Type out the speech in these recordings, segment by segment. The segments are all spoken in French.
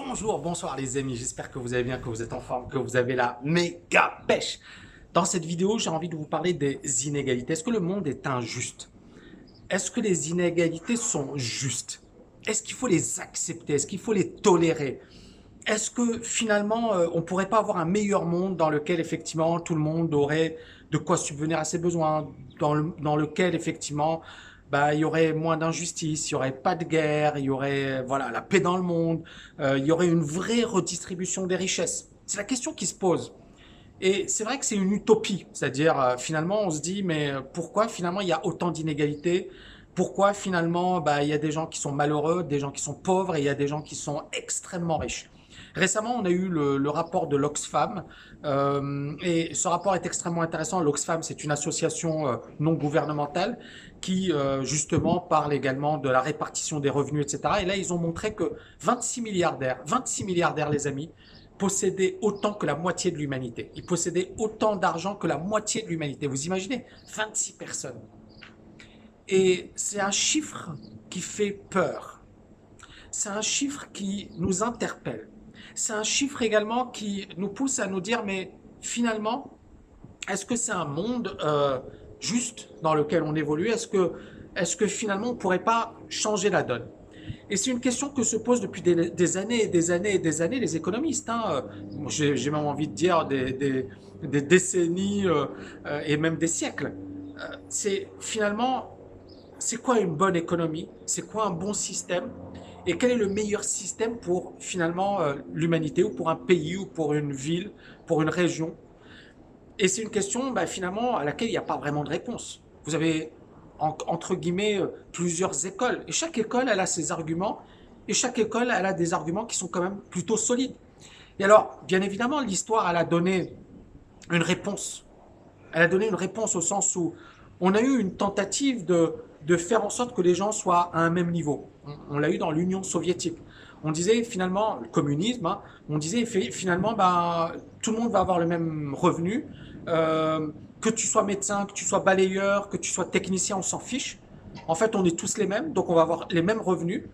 Bonjour, bonsoir les amis, j'espère que vous allez bien, que vous êtes en forme, que vous avez la méga pêche. Dans cette vidéo, j'ai envie de vous parler des inégalités. Est-ce que le monde est injuste? Est-ce que les inégalités sont justes? Est-ce qu'il faut les accepter? Est-ce qu'il faut les tolérer? Est-ce que finalement, on pourrait pas avoir un meilleur monde dans lequel effectivement tout le monde aurait de quoi subvenir à ses besoins, dans lequel effectivement bah, il y aurait moins d'injustice, il y aurait pas de guerre, il y aurait voilà la paix dans le monde, il y aurait une vraie redistribution des richesses. C'est la question qui se pose. Et c'est vrai que c'est une utopie, c'est-à-dire finalement on se dit mais pourquoi finalement il y a autant d'inégalités? Pourquoi finalement bah, il y a des gens qui sont malheureux, des gens qui sont pauvres et il y a des gens qui sont extrêmement riches? Récemment, on a eu le rapport de l'Oxfam et ce rapport est extrêmement intéressant. L'Oxfam, c'est une association non gouvernementale qui justement parle également de la répartition des revenus, etc. Et là, ils ont montré que 26 milliardaires les amis, possédaient autant que la moitié de l'humanité. Ils possédaient autant d'argent que la moitié de l'humanité. Vous imaginez? 26 personnes. Et c'est un chiffre qui fait peur. C'est un chiffre qui nous interpelle. C'est un chiffre également qui nous pousse à nous dire, mais finalement, est-ce que c'est un monde juste dans lequel on évolue? Est-ce que finalement on ne pourrait pas changer la donne? Et c'est une question que se posent depuis des années et des années et des années les économistes. Hein. J'ai même envie de dire des décennies et même des siècles. C'est finalement, c'est quoi une bonne économie? C'est quoi un bon système? Et quel est le meilleur système pour finalement l'humanité ou pour un pays ou pour une ville, pour une région? Et c'est une question bah, finalement à laquelle il n'y a pas vraiment de réponse. Vous avez entre guillemets plusieurs écoles et chaque école elle a ses arguments et chaque école elle a des arguments qui sont quand même plutôt solides. Et alors bien évidemment l'histoire elle a donné une réponse. Elle a donné une réponse au sens où on a eu une tentative de faire en sorte que les gens soient à un même niveau. On l'a eu dans l'Union soviétique. On disait finalement, le communisme, hein, on disait finalement, bah, tout le monde va avoir le même revenu. Que tu sois médecin, que tu sois balayeur, que tu sois technicien, on s'en fiche. En fait, on est tous les mêmes, donc on va avoir les mêmes revenus.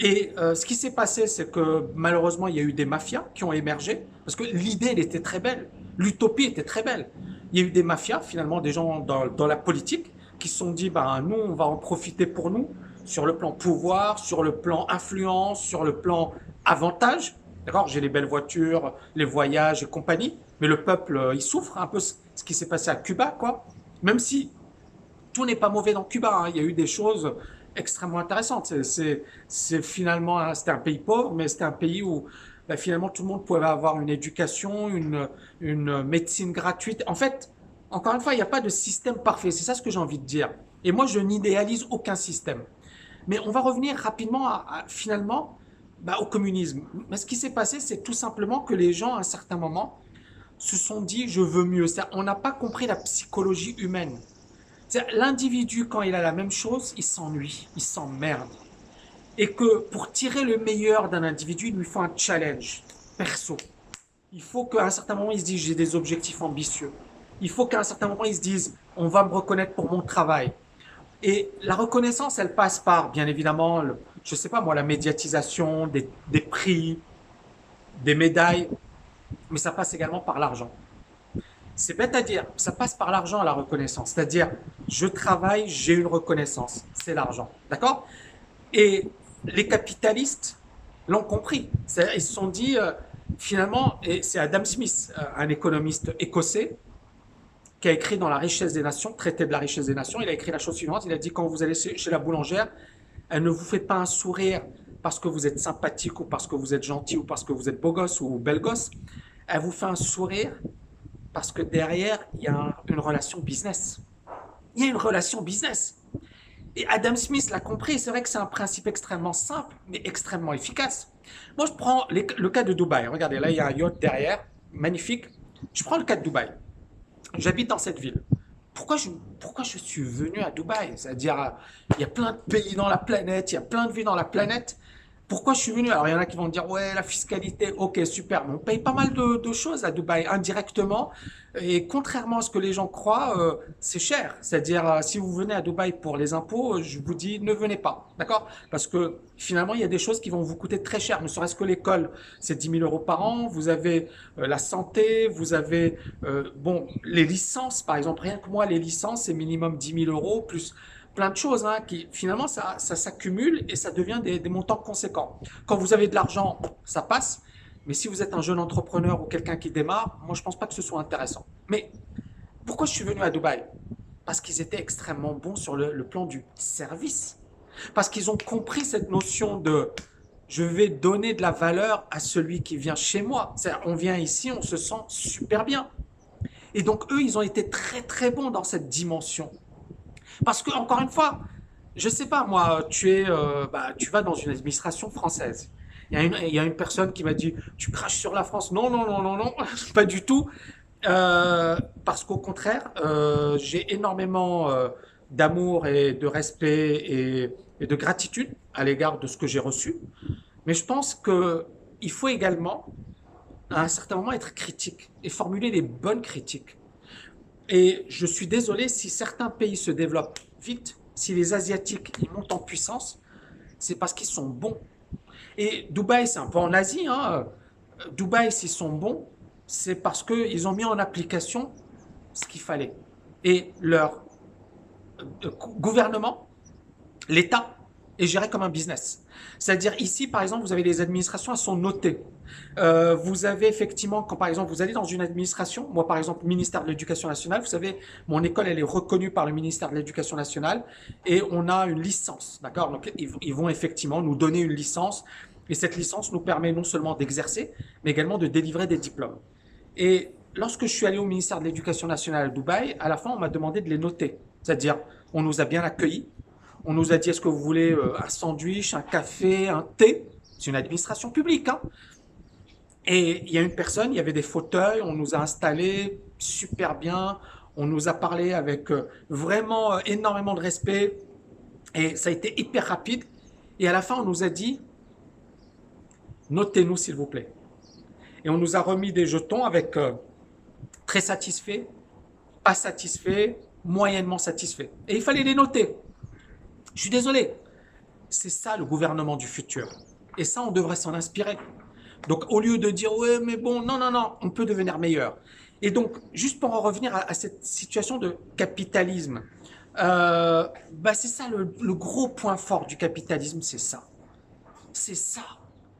Et ce qui s'est passé, c'est que malheureusement, il y a eu des mafias qui ont émergé, parce que l'idée, elle était très belle, l'utopie était très belle. Il y a eu des mafias, finalement, des gens dans la politique, qui se sont dit, ben, nous, on va en profiter pour nous, sur le plan pouvoir, sur le plan influence, sur le plan avantage. D'accord, j'ai les belles voitures, les voyages et compagnie, mais le peuple, il souffre un peu ce qui s'est passé à Cuba, quoi. Même si tout n'est pas mauvais dans Cuba. Hein. Il y a eu des choses extrêmement intéressantes. C'est finalement, c'était un pays pauvre, mais c'était un pays où bah, finalement tout le monde pouvait avoir une éducation, une médecine gratuite. En fait, encore une fois, il n'y a pas de système parfait. C'est ça ce que j'ai envie de dire. Et moi, je n'idéalise aucun système. Mais on va revenir rapidement finalement bah, au communisme. Mais ce qui s'est passé, c'est tout simplement que les gens, à un certain moment, se sont dit je veux mieux. On n'a pas compris la psychologie humaine. L'individu, quand il a la même chose, il s'ennuie, il s'emmerde. Et que pour tirer le meilleur d'un individu, il lui faut un challenge perso. Il faut qu'à un certain moment, il se dise j'ai des objectifs ambitieux. Il faut qu'à un certain moment, il se dise on va me reconnaître pour mon travail. Et la reconnaissance, elle passe par, bien évidemment, je sais pas moi, la médiatisation, des prix, des médailles, mais ça passe également par l'argent. C'est bête à dire, ça passe par l'argent la reconnaissance. C'est-à-dire, je travaille, j'ai une reconnaissance. C'est l'argent. D'accord? Et les capitalistes l'ont compris. Ils se sont dit, finalement, et c'est Adam Smith, un économiste écossais, qui a écrit dans La richesse des nations, Traité de la richesse des nations, il a écrit la chose suivante, il a dit, quand vous allez chez la boulangère, elle ne vous fait pas un sourire parce que vous êtes sympathique ou parce que vous êtes gentil ou parce que vous êtes beau gosse ou belle gosse, elle vous fait un sourire parce que derrière, il y a une relation business. Il y a une relation business. Et Adam Smith l'a compris. C'est vrai que c'est un principe extrêmement simple, mais extrêmement efficace. Moi, je prends le cas de Dubaï. Regardez, là, il y a un yacht derrière, magnifique. Je prends le cas de Dubaï. J'habite dans cette ville. Pourquoi je suis venu à Dubaï? C'est-à-dire, il y a plein de pays dans la planète, il y a plein de villes dans la planète. Pourquoi je suis venu? Alors, il y en a qui vont me dire, ouais, la fiscalité, ok, super, mais on paye pas mal de choses à Dubaï indirectement. Et contrairement à ce que les gens croient, c'est cher. C'est-à-dire, si vous venez à Dubaï pour les impôts, je vous dis, ne venez pas. D'accord? Parce que finalement, il y a des choses qui vont vous coûter très cher. Ne serait-ce que l'école, c'est 10 000 € par an. Vous avez la santé, vous avez, bon, les licences, par exemple. Rien que moi, les licences, c'est minimum 10 000 € plus plein de choses hein, qui finalement ça s'accumule et ça devient des montants conséquents. Quand vous avez de l'argent, ça passe. Mais si vous êtes un jeune entrepreneur ou quelqu'un qui démarre, moi je pense pas que ce soit intéressant. Mais pourquoi je suis venu à Dubaï? Parce qu'ils étaient extrêmement bons sur le plan du service. Parce qu'ils ont compris cette notion de je vais donner de la valeur à celui qui vient chez moi. C'est-à-dire, on vient ici, on se sent super bien. Et donc eux, ils ont été très très bons dans cette dimension. Parce que, encore une fois, je sais pas, moi, tu vas dans une administration française. Il y a une personne qui m'a dit, tu craches sur la France. Non, non, non, non, non, pas du tout. Parce qu'au contraire, j'ai énormément d'amour et de respect et de gratitude à l'égard de ce que j'ai reçu. Mais je pense que il faut également, à un certain moment, être critique et formuler des bonnes critiques. Et je suis désolé si certains pays se développent vite, si les Asiatiques ils montent en puissance, c'est parce qu'ils sont bons. Et Dubaï, c'est un peu en Asie, hein. Dubaï, s'ils sont bons, c'est parce qu'ils ont mis en application ce qu'il fallait. Et leur gouvernement, l'État, est géré comme un business. C'est-à-dire ici, par exemple, vous avez les administrations, elles sont notées. Vous avez effectivement, quand par exemple vous allez dans une administration, moi par exemple, ministère de l'Éducation nationale, vous savez, mon école elle est reconnue par le ministère de l'Éducation nationale et on a une licence, d'accord? Donc ils vont effectivement nous donner une licence et cette licence nous permet non seulement d'exercer, mais également de délivrer des diplômes. Et lorsque je suis allé au ministère de l'Éducation nationale à Dubaï, à la fin on m'a demandé de les noter, c'est-à-dire on nous a bien accueillis, on nous a dit est-ce que vous voulez un sandwich, un café, un thé? C'est une administration publique, hein. Et il y a une personne, il y avait des fauteuils, on nous a installés super bien, on nous a parlé avec vraiment énormément de respect et ça a été hyper rapide. Et à la fin, on nous a dit, notez-nous s'il vous plaît. Et on nous a remis des jetons avec très satisfait, pas satisfait, moyennement satisfait. Et il fallait les noter. Je suis désolé, c'est ça le gouvernement du futur. Et ça, on devrait s'en inspirer. Donc, au lieu de dire, ouais, mais bon, non, non, non, on peut devenir meilleur. Et donc, juste pour en revenir à cette situation de capitalisme, c'est ça le gros point fort du capitalisme, c'est ça. C'est ça.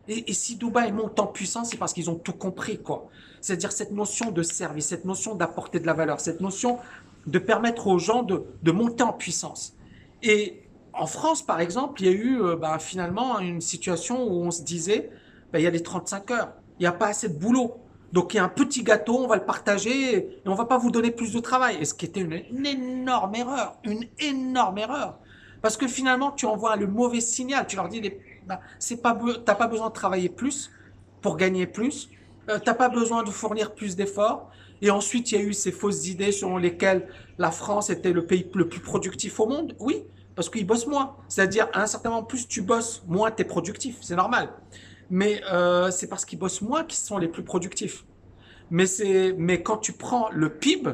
Et si Dubaï monte en puissance, c'est parce qu'ils ont tout compris, quoi. C'est-à-dire cette notion de service, cette notion d'apporter de la valeur, cette notion de permettre aux gens de monter en puissance. Et en France, par exemple, il y a eu finalement une situation où on se disait, il y a les 35 heures, il n'y a pas assez de boulot. Donc il y a un petit gâteau, on va le partager et on ne va pas vous donner plus de travail. Et ce qui était une énorme erreur, une énorme erreur. Parce que finalement, tu envoies le mauvais signal. Tu leur dis, t'as pas besoin de travailler plus pour gagner plus. T'as pas besoin de fournir plus d'efforts. Et ensuite, il y a eu ces fausses idées selon lesquelles la France était le pays le plus productif au monde. Oui, parce qu'ils bossent moins. C'est-à-dire, à un certain moment, plus tu bosses, moins tu es productif. C'est normal. Mais c'est parce qu'ils bossent moins qu'ils sont les plus productifs. Mais quand tu prends le PIB,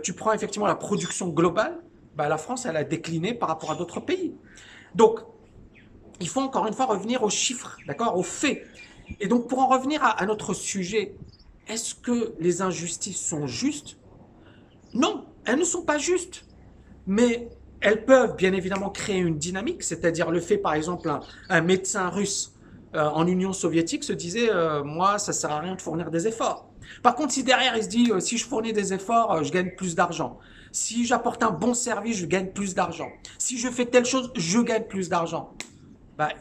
tu prends effectivement la production globale, la France, elle a décliné par rapport à d'autres pays. Donc, il faut encore une fois revenir aux chiffres, d'accord, aux faits. Et donc, pour en revenir à notre sujet, est-ce que les injustices sont justes? Non, elles ne sont pas justes. Mais elles peuvent bien évidemment créer une dynamique, c'est-à-dire le fait, par exemple, un médecin russe en Union soviétique se disait moi, ça sert à rien de fournir des efforts. Par contre, si derrière, il se dit si je fournis des efforts, je gagne plus d'argent. Si j'apporte un bon service, je gagne plus d'argent. Si je fais telle chose, je gagne plus d'argent.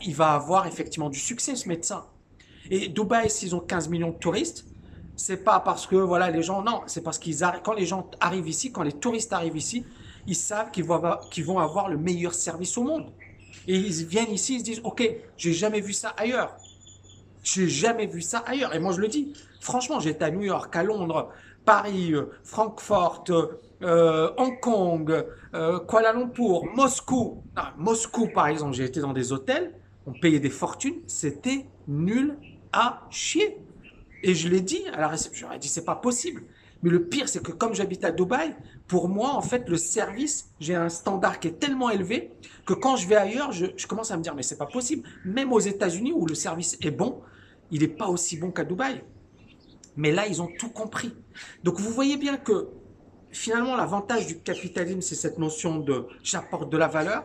Il va avoir effectivement du succès, ce médecin. Et Dubaï, s'ils ont 15 millions de touristes, c'est pas parce que voilà les gens, non, c'est parce quand les gens arrivent ici, quand les touristes arrivent ici, ils savent qu'ils vont avoir le meilleur service au monde. Et ils viennent ici, ils se disent, ok, j'ai jamais vu ça ailleurs. J'ai jamais vu ça ailleurs. Et moi, je le dis. Franchement, j'ai été à New York, à Londres, Paris, Francfort, Hong Kong, Kuala Lumpur, Moscou. Non, Moscou, par exemple, j'ai été dans des hôtels. on payait des fortunes, c'était nul à chier. Et je l'ai dit à la réception, j'aurais dit c'est pas possible. Mais le pire, c'est que comme j'habite à Dubaï, pour moi, en fait, le service, j'ai un standard qui est tellement élevé que quand je vais ailleurs, je commence à me dire mais c'est pas possible. Même aux États-Unis où le service est bon, il n'est pas aussi bon qu'à Dubaï. Mais là, ils ont tout compris. Donc vous voyez bien que finalement, l'avantage du capitalisme, c'est cette notion de j'apporte de la valeur.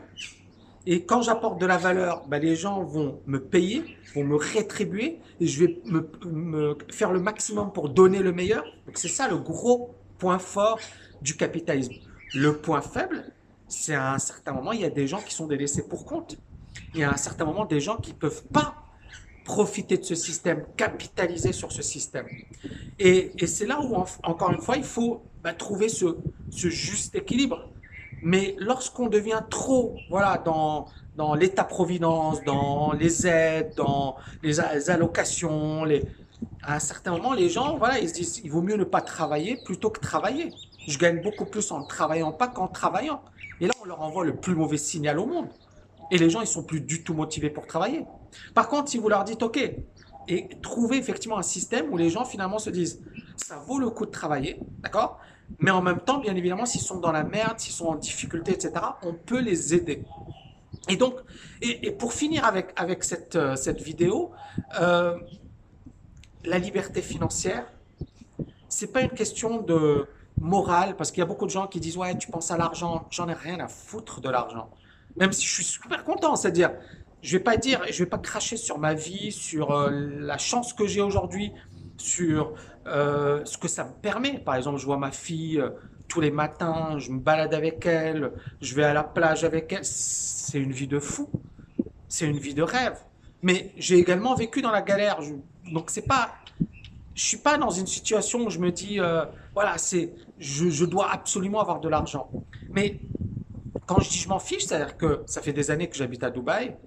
Et quand j'apporte de la valeur, ben, les gens vont me payer, vont me rétribuer, et je vais me faire le maximum pour donner le meilleur. Donc c'est ça le gros point fort du capitalisme. Le point faible, c'est à un certain moment, il y a des gens qui sont délaissés pour compte. Il y a à un certain moment des gens qui ne peuvent pas profiter de ce système, capitaliser sur ce système. Et c'est là où, encore une fois, il faut trouver ce juste équilibre. Mais lorsqu'on devient trop voilà, dans l'État-providence, dans les aides, dans les allocations, à un certain moment, les gens, voilà, ils se disent il vaut mieux ne pas travailler plutôt que travailler. Je gagne beaucoup plus en ne travaillant pas qu'en travaillant. Et là, on leur envoie le plus mauvais signal au monde. Et les gens, ils sont plus du tout motivés pour travailler. Par contre, si vous leur dites, OK, et trouvez effectivement un système où les gens finalement se disent, ça vaut le coup de travailler, d'accord? Mais en même temps, bien évidemment, s'ils sont dans la merde, s'ils sont en difficulté, etc., on peut les aider. Et donc, et pour finir avec cette vidéo, euh, la liberté financière, c'est pas une question de morale, parce qu'il y a beaucoup de gens qui disent, ouais, tu penses à l'argent, j'en ai rien à foutre de l'argent. Même si je suis super content, c'est-à-dire, je vais pas cracher sur ma vie, sur la chance que j'ai aujourd'hui, sur ce que ça me permet. Par exemple, je vois ma fille tous les matins, je me balade avec elle, je vais à la plage avec elle. C'est une vie de fou, c'est une vie de rêve. Mais j'ai également vécu dans la galère, donc c'est pas, je suis pas dans une situation où je me dis, voilà, je dois absolument avoir de l'argent. Mais quand je dis je m'en fiche, c'est-à-dire que ça fait des années que j'habite à Dubaï,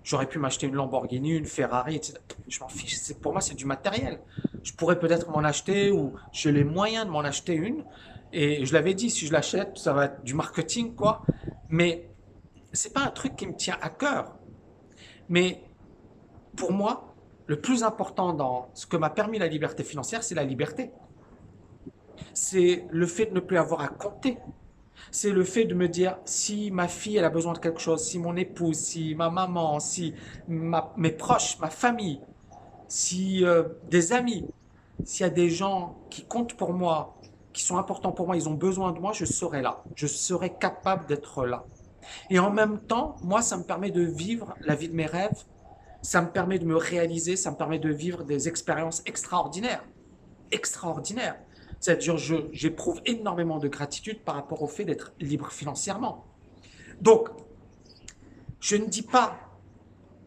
j'aurais pu m'acheter une Lamborghini, une Ferrari, etc. Je m'en fiche, pour moi c'est du matériel. Je pourrais peut-être m'en acheter ou j'ai les moyens de m'en acheter une. Et je l'avais dit, si je l'achète, ça va être du marketing, quoi. Mais c'est pas un truc qui me tient à cœur. Mais pour moi, le plus important dans ce que m'a permis la liberté financière, c'est la liberté. C'est le fait de ne plus avoir à compter. C'est le fait de me dire, si ma fille elle a besoin de quelque chose, si mon épouse, si ma maman, si mes proches, ma famille, si des amis, s'il y a des gens qui comptent pour moi, qui sont importants pour moi, ils ont besoin de moi, je serai là. Je serai capable d'être là. Et en même temps, moi, ça me permet de vivre la vie de mes rêves, ça me permet de me réaliser, ça me permet de vivre des expériences extraordinaires. Extraordinaires. C'est-à-dire, j'éprouve énormément de gratitude par rapport au fait d'être libre financièrement. Donc, je ne dis pas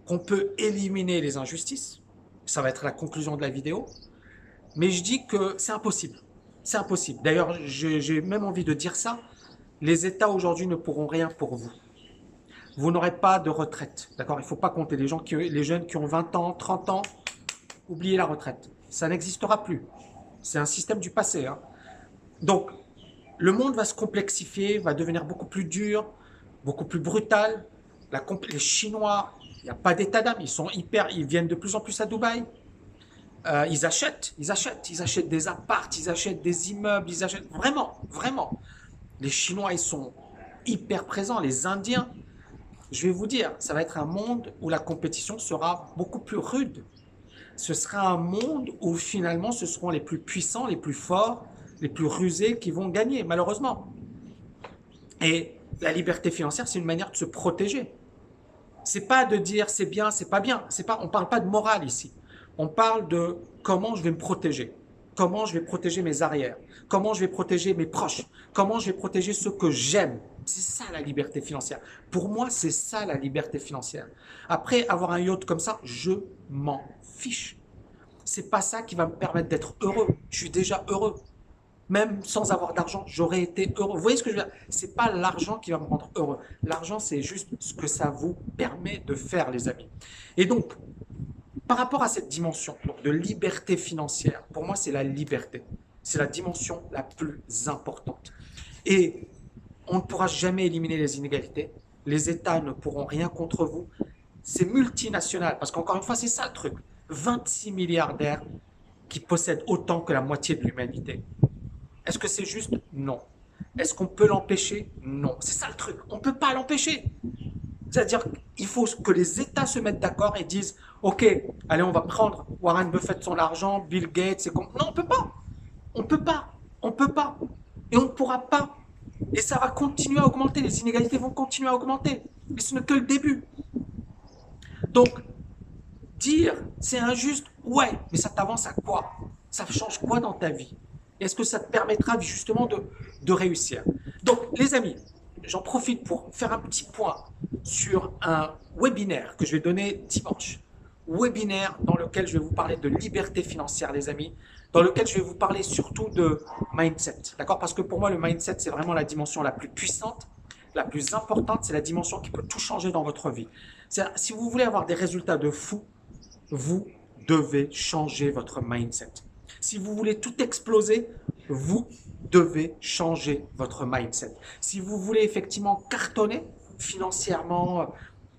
qu'on peut éliminer les injustices, ça va être la conclusion de la vidéo, mais je dis que c'est impossible. C'est impossible. D'ailleurs, j'ai même envie de dire ça, les États aujourd'hui ne pourront rien pour vous. Vous n'aurez pas de retraite, d'accord? Il ne faut pas compter les jeunes qui ont 20 ans, 30 ans, oubliez la retraite. Ça n'existera plus. C'est un système du passé, hein. Donc, le monde va se complexifier, va devenir beaucoup plus dur, beaucoup plus brutal. Les Chinois, il n'y a pas d'état d'âme, ils viennent de plus en plus à Dubaï. Ils achètent des apparts, ils achètent des immeubles, ils achètent vraiment, vraiment. Les Chinois, ils sont hyper présents, les Indiens. Je vais vous dire, ça va être un monde où la compétition sera beaucoup plus rude. Ce sera un monde où finalement ce seront les plus puissants, les plus forts, les plus rusés qui vont gagner, malheureusement. Et la liberté financière, c'est une manière de se protéger. C'est pas de dire c'est bien, c'est pas bien. On parle pas de morale ici. On parle de comment je vais me protéger. Comment je vais protéger mes arrières. Comment je vais protéger mes proches. Comment je vais protéger ceux que j'aime. C'est ça la liberté financière. Pour moi, c'est ça la liberté financière. Après, avoir un yacht comme ça, je m'en fiche. C'est pas ça qui va me permettre d'être heureux. Je suis déjà heureux. Même sans avoir d'argent, j'aurais été heureux. Vous voyez ce que je veux dire? C'est pas l'argent qui va me rendre heureux. L'argent, c'est juste ce que ça vous permet de faire, les amis. Et donc, par rapport à cette dimension donc de liberté financière, pour moi, c'est la liberté. C'est la dimension la plus importante. Et on ne pourra jamais éliminer les inégalités. Les États ne pourront rien contre vous. ces multinationales, parce qu'encore une fois, c'est ça le truc, 26 milliardaires qui possèdent autant que la moitié de l'humanité. Est-ce que c'est juste? Non. Est-ce qu'on peut l'empêcher? Non. C'est ça le truc, on ne peut pas l'empêcher. C'est-à-dire qu'il faut que les États se mettent d'accord et disent, OK, allez, on va prendre Warren Buffett son argent, Bill Gates, non, on ne peut pas. On ne peut pas. On ne peut pas. Et on ne pourra pas. Et ça va continuer à augmenter. Les inégalités vont continuer à augmenter. Et ce n'est que le début. Donc, dire c'est injuste, ouais, mais ça t'avance à quoi? Ça change quoi dans ta vie? Est-ce que ça te permettra justement de réussir? Donc, les amis, j'en profite pour faire un petit point sur un webinaire que je vais donner dimanche. Webinaire dans lequel je vais vous parler de liberté financière, les amis, dans lequel je vais vous parler surtout de mindset. D'accord? Parce que pour moi, le mindset, c'est vraiment la dimension la plus puissante, la plus importante, c'est la dimension qui peut tout changer dans votre vie. Si vous voulez avoir des résultats de fou, vous devez changer votre mindset. Si vous voulez tout exploser, vous devez changer votre mindset. Si vous voulez effectivement cartonner financièrement,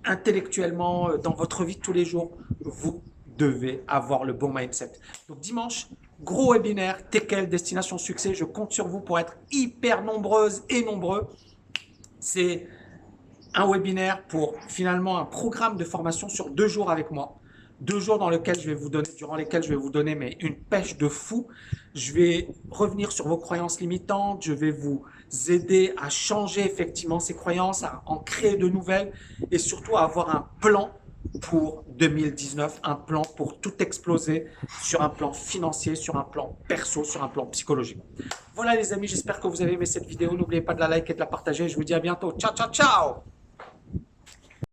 intellectuellement, dans votre vie de tous les jours, vous devez avoir le bon mindset. Donc dimanche, gros webinaire, TKL Destination Succès. Je compte sur vous pour être hyper nombreuses et nombreux. C'est un webinaire pour finalement un programme de formation sur 2 jours avec moi. 2 jours durant lesquels je vais vous donner une pêche de fou. Je vais revenir sur vos croyances limitantes. Je vais vous aider à changer effectivement ces croyances, à en créer de nouvelles et surtout à avoir un plan pour 2019, un plan pour tout exploser sur un plan financier, sur un plan perso, sur un plan psychologique. Voilà les amis, j'espère que vous avez aimé cette vidéo. N'oubliez pas de la liker et de la partager. Je vous dis à bientôt. Ciao, ciao, ciao!